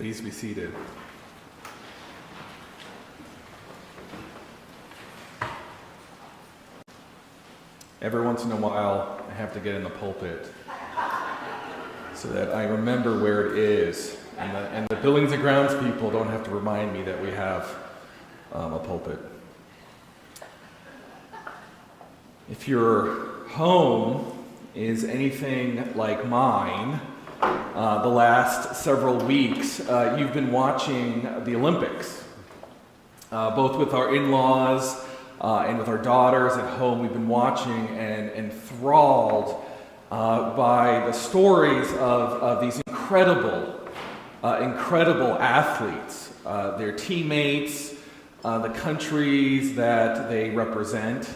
Please be seated. Every once in a while, I have to get in the pulpit so that I remember where it is. And the buildings and grounds people don't have to remind me that we have a pulpit. If your home is anything like mine, the last several weeks, you've been watching the Olympics. Both with our in-laws and with our daughters at home, we've been watching and enthralled by the stories of these incredible athletes, their teammates, the countries that they represent.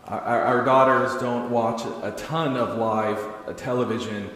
Our daughters don't watch a ton of live television.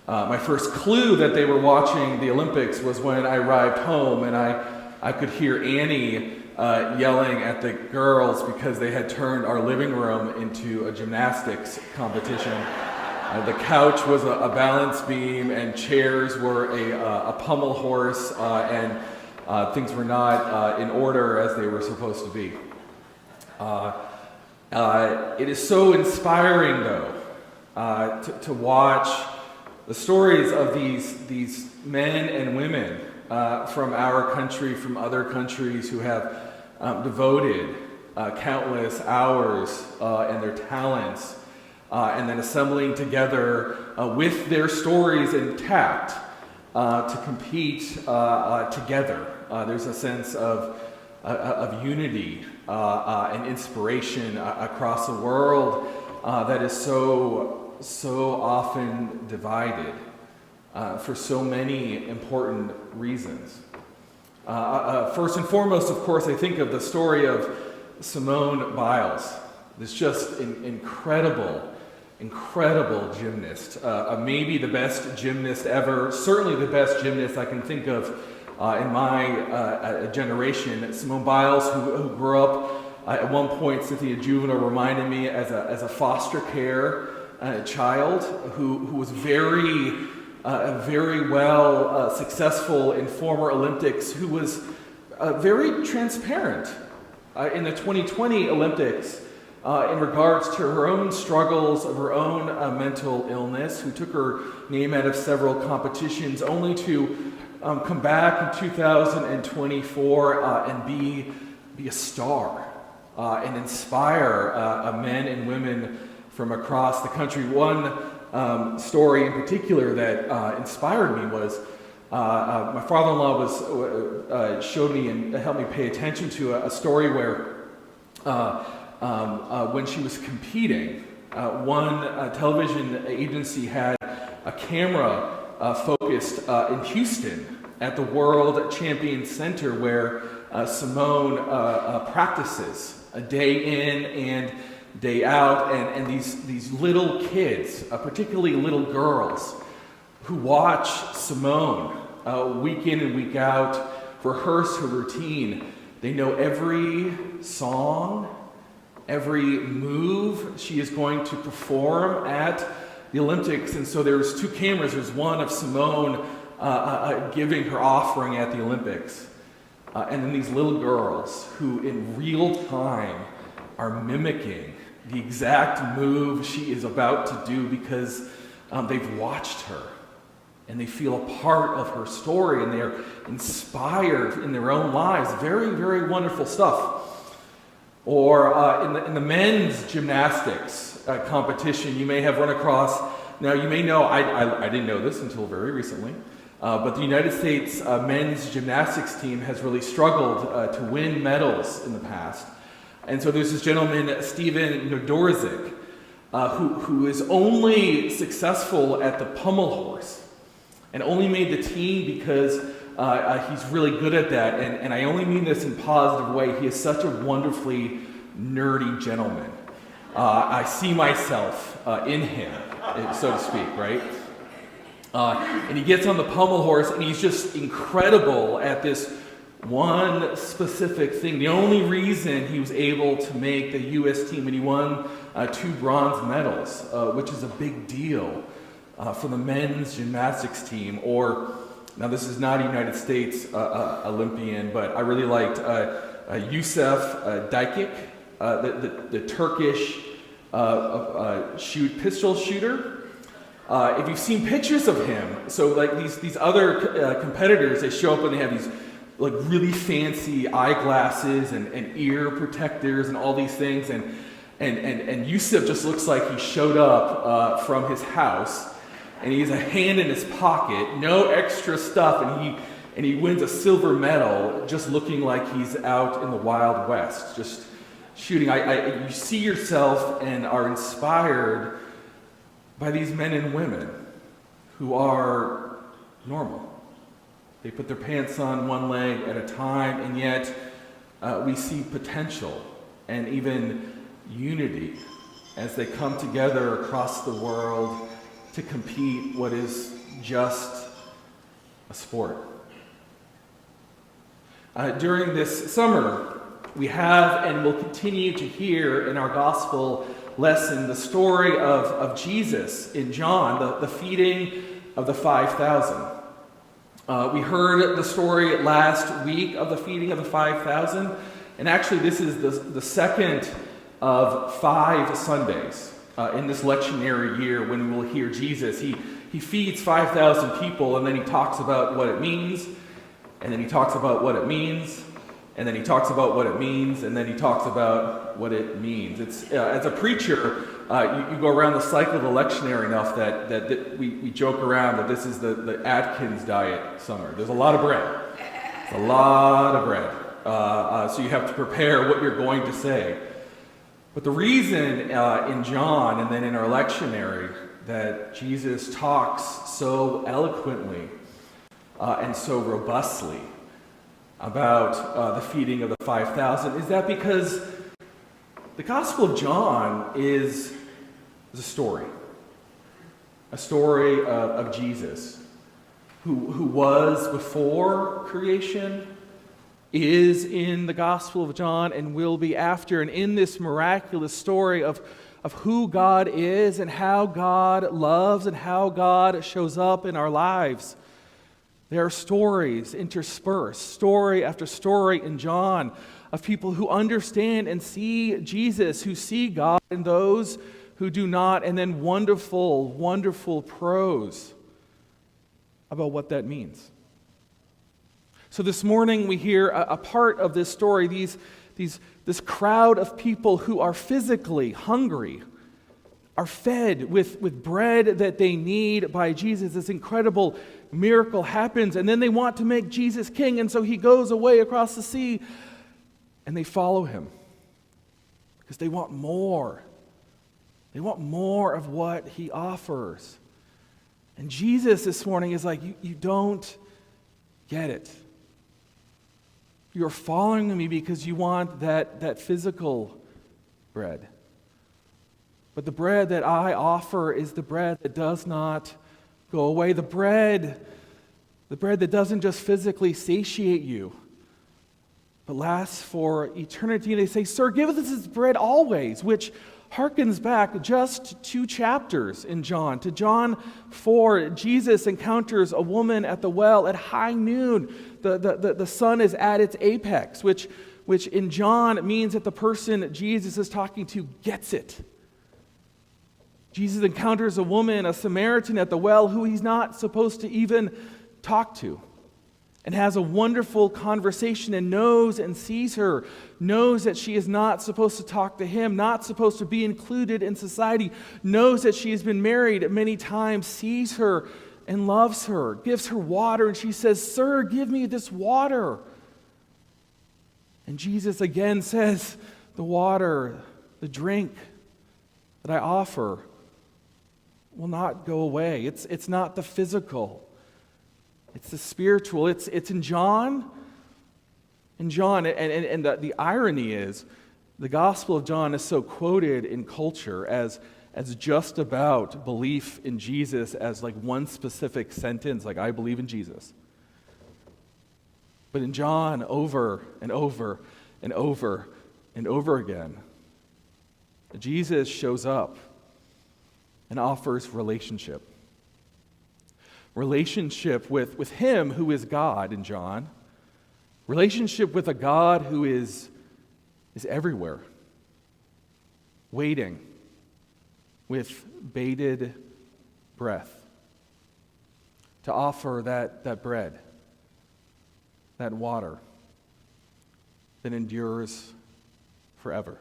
My first clue that they were watching the Olympics was when I arrived home and I could hear Annie yelling at the girls because they had turned our living room into a gymnastics competition. The couch was a balance beam and chairs were a pommel horse and things were not in order as they were supposed to be. It is so inspiring, though, to watch the stories of these men and women from our country, from other countries who have devoted countless hours and their talents, and then assembling together with their stories intact to compete together. There's a sense of unity and inspiration across the world that is so often divided for so many important reasons. First and foremost, of course, I think of the story of Simone Biles, this just incredible gymnast, maybe the best gymnast ever, certainly the best gymnast I can think of in my generation. Simone Biles, who grew up at one point, Cynthia Juvenile reminded me, as a foster care child who was very well successful in former Olympics, who was very transparent in the 2020 Olympics in regards to her own struggles of her own mental illness, who took her name out of several competitions only to come back in 2024 and be a star and inspire men and women from across the country. One story in particular that inspired me was my father-in-law showed me and helped me pay attention to a story where when she was competing, one television agency had a camera focused in Houston at the World Champion Center where Simone practices a day in and day out, and these little kids, particularly little girls, who watch Simone week in and week out, rehearse her routine. They know every song, every move she is going to perform at the Olympics. And so there's two cameras. There's one of Simone giving her offering at the Olympics. And then these little girls who in real time are mimicking the exact move she is about to do because they've watched her and they feel a part of her story and they are inspired in their own lives. Very, very wonderful stuff. Or in the men's gymnastics competition, you may have run across, now you may know, I didn't know this until very recently, but the United States men's gymnastics team has really struggled to win medals in the past. And so there's this gentleman, Steven Nodorzik, who is only successful at the pommel horse and only made the team because he's really good at that. And I only mean this in a positive way. He is such a wonderfully nerdy gentleman. I see myself in him, so to speak, right? And he gets on the pommel horse and he's just incredible at this one specific thing. The only reason he was able to make the U.S. team, and he won 2 bronze medals, which is a big deal for the men's gymnastics team. Or Now, this is not a United States Olympian, but I really liked Yusuf Dikik, the Turkish pistol shooter. If you've seen pictures of him, so like these other competitors, they show up and they have these like really fancy eyeglasses and ear protectors and all these things, and Yusuf just looks like he showed up from his house, and he has a hand in his pocket, no extra stuff, and he wins a silver medal just looking like he's out in the Wild West, just shooting. You see yourself and are inspired by these men and women who are normal. They put their pants on one leg at a time, and yet we see potential and even unity as they come together across the world to compete what is just a sport. During this summer, we have and will continue to hear in our gospel lesson the story of Jesus in John, the feeding of the 5,000. We heard the story last week of the feeding of the 5,000, and actually this is the second of 5 Sundays in this lectionary year when we'll hear Jesus. He feeds 5,000 people, and then he talks about what it means, and then he talks about what it means, and then he talks about what it means, and then he talks about what it means. It's as a preacher, you go around the cycle of the lectionary enough that we joke around that this is the Atkins diet summer. There's a lot of bread. It's a lot of bread. So you have to prepare what you're going to say. But the reason in John and then in our lectionary that Jesus talks so eloquently and so robustly about the feeding of the 5,000 is that because the Gospel of John is a story of Jesus who was before creation, is in the Gospel of John, and will be after. And in this miraculous story of who God is and how God loves and how God shows up in our lives, there are stories interspersed, story after story in John, of people who understand and see Jesus, who see God, and those who do not, and then wonderful, wonderful prose about what that means. So this morning we hear a part of this story, this crowd of people who are physically hungry, are fed with bread that they need by Jesus. This incredible miracle happens, and then they want to make Jesus king, and so he goes away across the sea, and they follow him because they want more. They want more of what he offers. And Jesus this morning is like, you don't get it. You're following me because you want that physical bread. But the bread that I offer is the bread that does not go away. The bread that doesn't just physically satiate you, but lasts for eternity. And they say, "Sir, give us this bread always," which harkens back just 2 chapters in John. To John 4, Jesus encounters a woman at the well at high noon. The sun is at its apex, which in John means that the person Jesus is talking to gets it. Jesus encounters a woman, a Samaritan at the well, who he's not supposed to even talk to, and has a wonderful conversation and knows and sees her, knows that she is not supposed to talk to him, not supposed to be included in society, knows that she has been married many times, sees her and loves her, gives her water, and she says, "Sir, give me this water." And Jesus again says, "The water, the drink that I offer will not go away." It's not the physical. It's the spiritual. It's in John. In John, and the irony is, the Gospel of John is so quoted in culture as just about belief in Jesus, as like one specific sentence, like "I believe in Jesus." But in John, over and over and over and over again, Jesus shows up and offers relationship. relationship with Him who is God in John, relationship with a God who is everywhere, waiting with bated breath to offer that bread, that water that endures forever.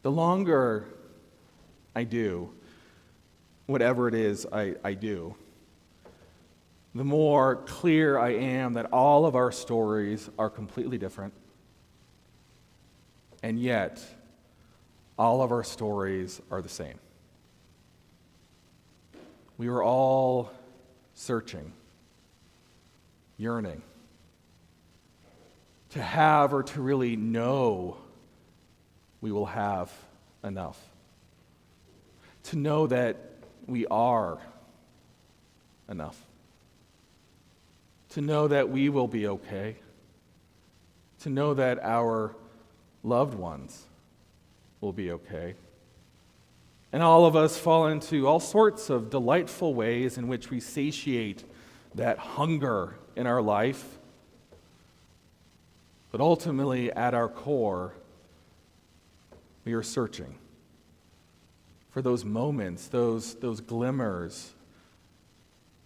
The longer I do whatever it is I do, the more clear I am that all of our stories are completely different, and yet all of our stories are the same. We were all searching, yearning to have or to really know we will have enough. To know that we are enough. To know that we will be okay. To know that our loved ones will be okay. And all of us fall into all sorts of delightful ways in which we satiate that hunger in our life. But ultimately, at our core, we are searching for those moments, those glimmers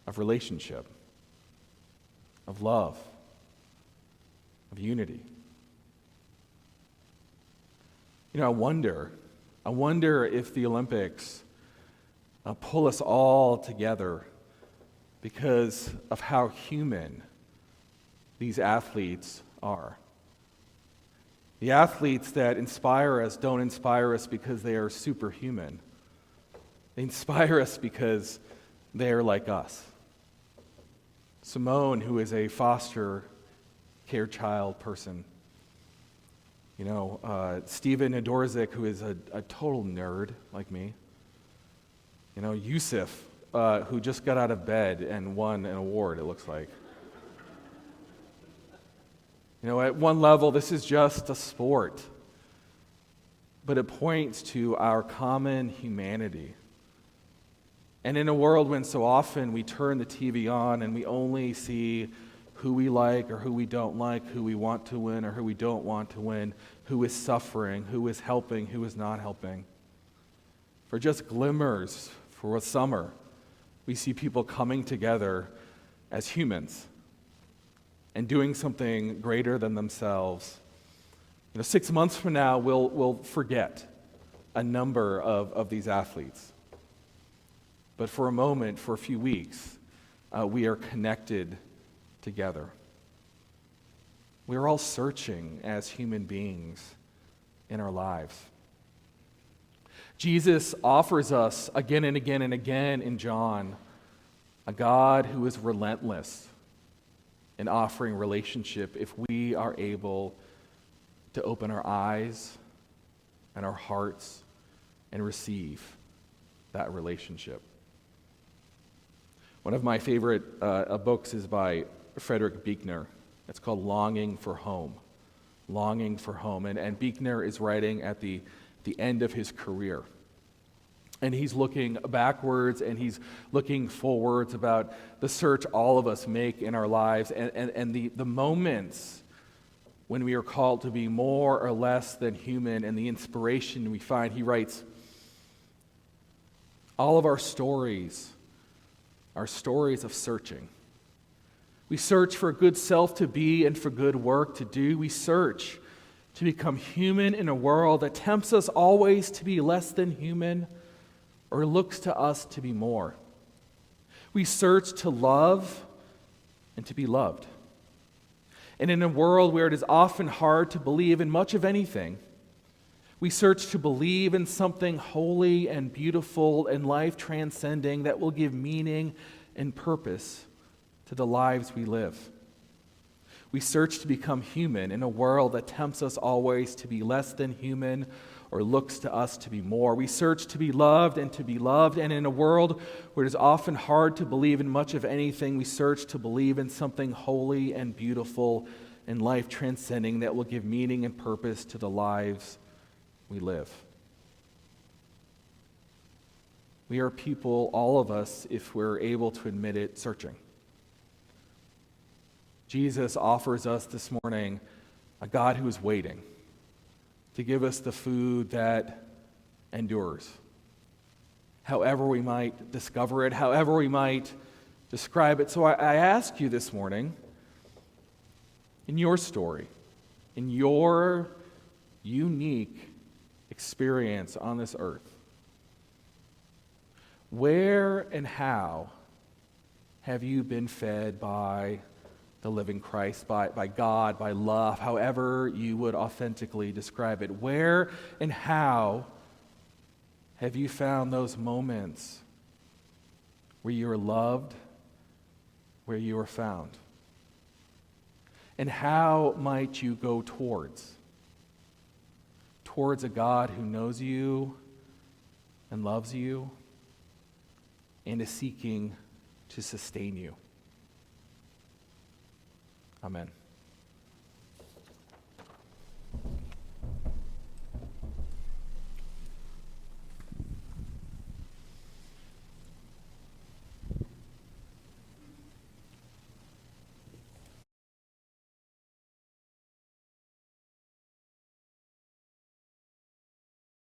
of relationship, of love, of unity. You know, I wonder if the Olympics pull us all together because of how human these athletes are. The athletes that inspire us don't inspire us because they are superhuman. They inspire us because they are like us. Simone, who is a foster care child person. You know, Steven Nadorzik, who is a total nerd like me. You know, Yusuf, who just got out of bed and won an award, it looks like. You know, at one level, this is just a sport, but it points to our common humanity. And in a world when so often we turn the TV on and we only see who we like or who we don't like, who we want to win or who we don't want to win, who is suffering, who is helping, who is not helping. For just glimmers for a summer, we see people coming together as humans and doing something greater than themselves. You know, 6 months from now, we'll forget a number of these athletes. But for a moment, for a few weeks, we are connected together. We are all searching as human beings in our lives. Jesus offers us again and again and again in John a God who is relentless in offering relationship if we are able to open our eyes and our hearts and receive that relationship. One of my favorite books is by Frederick Buechner. It's called Longing for Home. Longing for Home. And Buechner is writing at the end of his career. And he's looking backwards and he's looking forwards about the search all of us make in our lives and the moments when we are called to be more or less than human and the inspiration we find. He writes, all of our stories are stories of searching. We search for a good self to be and for good work to do. We search to become human in a world that tempts us always to be less than human or looks to us to be more. We search to love and to be loved. And in a world where it is often hard to believe in much of anything, we search to believe in something holy and beautiful and life-transcending that will give meaning and purpose to the lives we live. We search to become human in a world that tempts us always to be less than human or looks to us to be more. We search to be loved, and in a world where it is often hard to believe in much of anything, we search to believe in something holy and beautiful and life-transcending that will give meaning and purpose to the lives we live. We are people, all of us, if we're able to admit it, searching. Jesus offers us this morning a God who is waiting to give us the food that endures. However we might discover it, however we might describe it. So I ask you this morning, in your story, in your unique experience on this earth, where and how have you been fed by the living Christ, by God, by love, however you would authentically describe it? Where and how have you found those moments where you are loved, where you are found? And how might you go towards a God who knows you and loves you and is seeking to sustain you? Amen.